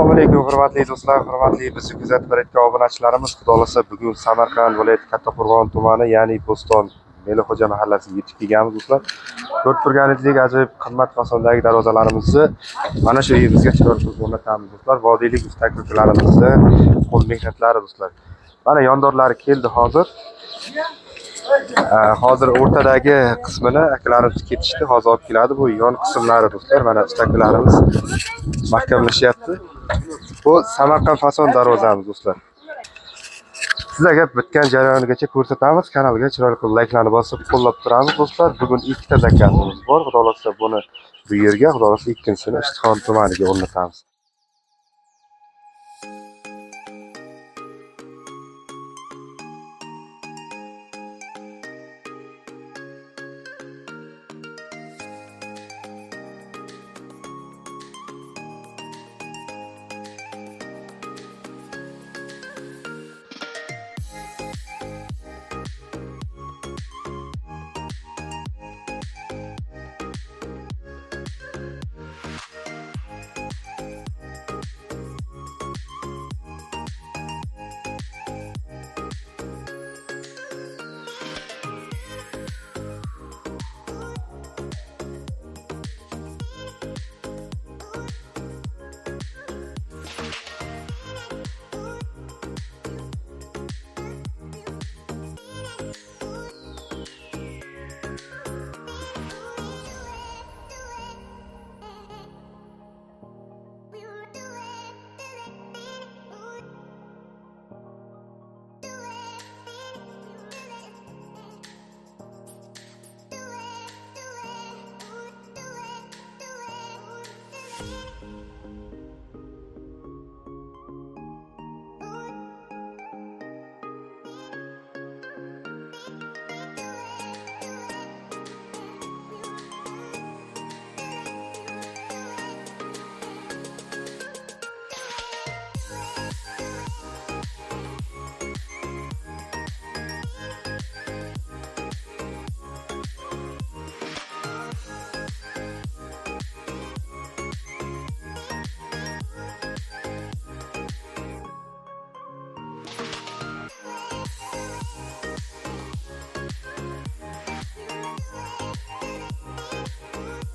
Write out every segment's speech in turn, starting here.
Assalomu alaykum hurmatli do'stlar, hurmatli bizni kuzatib borayotgan obunachilarimiz. Xudo xolasa bugun Samarqand viloyati Kattaqo'rg'on tumani, ya'ni Bo'ston Melixo'ja mahallasiga yetib kelganmiz do'stlar. Ko'rib turganingizdek ajoyib qimmat fasondagi darvozalarimizni mana shu uyimizga chiqarib o'rnatamiz do'stlar. Vodiylik ustalarimizni qo'l mehnatlari do'stlar. Mana yondorlari keldi hozir. Hozir o'rtadagi qismini akalarimiz ketishdi. Hozir olib keladi. Bu yon qismlari do'stlar. Mana ustalarimiz mahkamlashyapti. Bu Samarqand fason darvozamiz do'stlar. Sizlarga bitgan jarayonigacha ko'rsatamiz. Kanalga chiroyli qilib layklarni bosib qo'llab turamiz do'stlar. Bugun ikkita zakazimiz bor. Xudo xolasa buni bu yerga, xudo xolasa ikkinchisini Ishtixon tumaniga o'rnatamiz.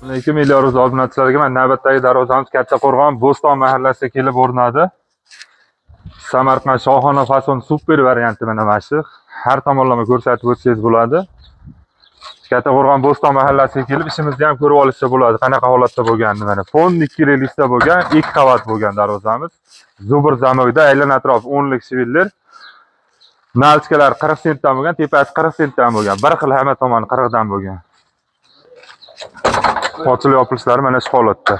Assalomu alaykum obunachilarga. Mana navbatdagi darvozamiz Kattaqo'rg'on Bo'ston mahallasiga kelib o'rnadi. Samarqand Shohona fason super varianti mana shu. Har tomonlama ko'rsatib o'tsangiz bo'ladi. Kattaqo'rg'on Bo'ston mahallasiga kelib ishimizni ham ko'rib olishsa bo'ladi. Qanaqa holatda bo'lganini mana. Fon 2 relizda bo'lgan, 2 qavat bo'lgan darvozamiz. Zubr zamoyda aylan atrof 10 lik shivillar. Nalchkalar 40 sentdan bo'lgan, tepasi 40 sentdan bo'lgan. Bir xil hamma tomoni 40 dan bo'lgan. Ochilib yopilishlari mana shu holatda.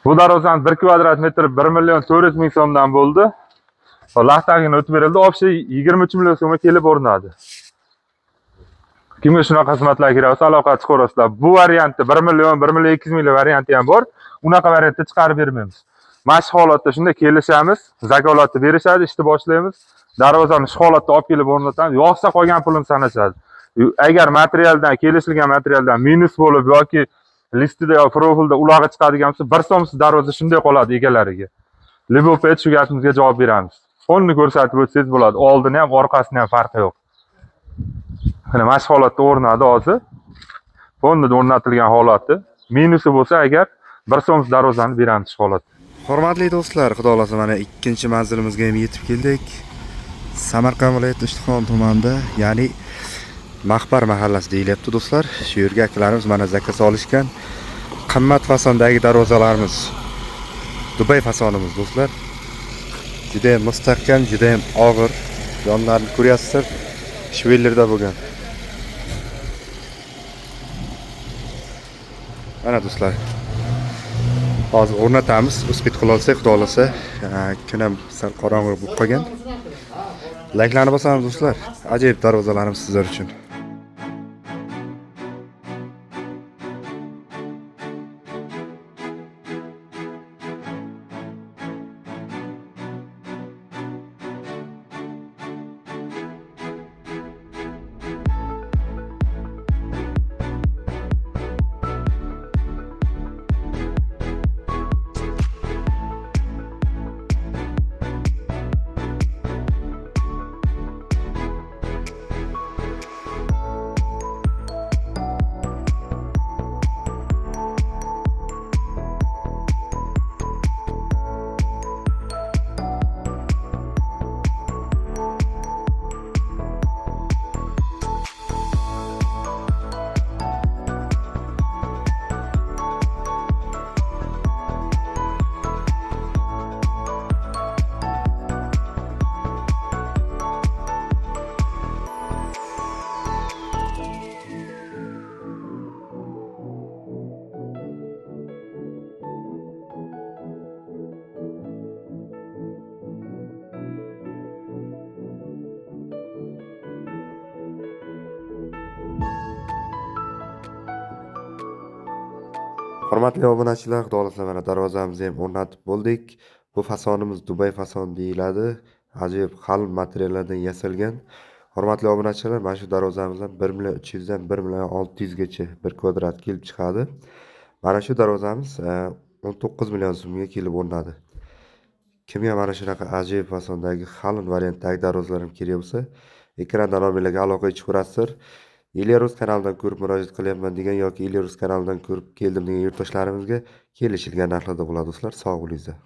Bu darvozamiz 1 kvadrat metr 1 million 400 ming so'mdan bo'ldi. Lahtagini o'tib berildi. Opsiya 23 million so'mga kelib o'rnadi. Kimga shunaqa xizmatlar kerak bo'lsa aloqa chiqarasizlar. Bu variantda 1 million 1 million 200 ming varianti ham bor. Unaqa variantda chiqarib bermaymiz. Mana shu holatda shunda kelishamiz, zakolatni berishadi, ishni boshlaymiz. Darvozani shu holatda olib kelib o'rnatamiz. Yo'qsa qolgan pulini sanashadi. Agar materialdan, kelishilgan materialdan minus bo'lib yoki listida yoki profilda ulag'i chiqadigan bo'lsa, 1 so'msiz darvoza shunday qoladi egalariga. Libopet shu gapimizga javob beramiz. Fonni ko'rsatib o'tsangiz bo'ladi. Oldini ham, orqasini ham farqi yo'q. Mana shu holatda o'rnadi hozir. Fonda o'rnatilgan holati. Minusi bo'lsa agar 1 so'msiz darvozani beramiz shu holatda. Hurmatli do'stlar, xudo xolasa mana ikkinchi manzilimizga ham yetib keldik. Samarqand viloyati Ishtixon tumanida, ya'ni Maqbar mahallasi deyilyapti do'stlar. Shu yerga akalarimiz mana zakaz olishgan qimmat fasondagi darvozalarimiz. Dubay fasonimiz do'stlar. Juda ham mustahkam, juda ham og'ir. Yonlarini ko'ryapsizlar. Shivellarda bo'lgan. Mana do'stlar. Hozir o'rnatamiz. Uspit qila olsak, xudo xolasa, kun ham sal qorong'i bo'lib qolgan. Layklarni bosamiz do'stlar. Ajoyib darvozalarimiz sizlar uchun. Hurmatli obunachilar, xudo xolasa mana darvozamizni ham o'rnatib bo'ldik. Bu fasonimiz Dubay fasoni deyiladi. Ajoyib qalin materiallardan yasalgan. Hurmatli obunachilar, mana shu darvozamizdan 1.300 dan 1.600 gacha bir kvadrat kelib chiqadi. Mana shu darvozamiz 19 million so'mga kelib o'rnadi. Kimga mana shunaqa ajoyib fasondagi qalin variantdagi darvozalar ham kerak bo'lsa, ekranda nomerlarga aloqaga chiqarasizlar. Ilya.rus kanalidan ko'rib murojaat qilyapman degan yoki Ilya.rus kanalidan ko'rib keldim degan yurtdoshlarimizga kelishilgan narxlarda bo'ladi do'stlar. Sog' bo'linglar.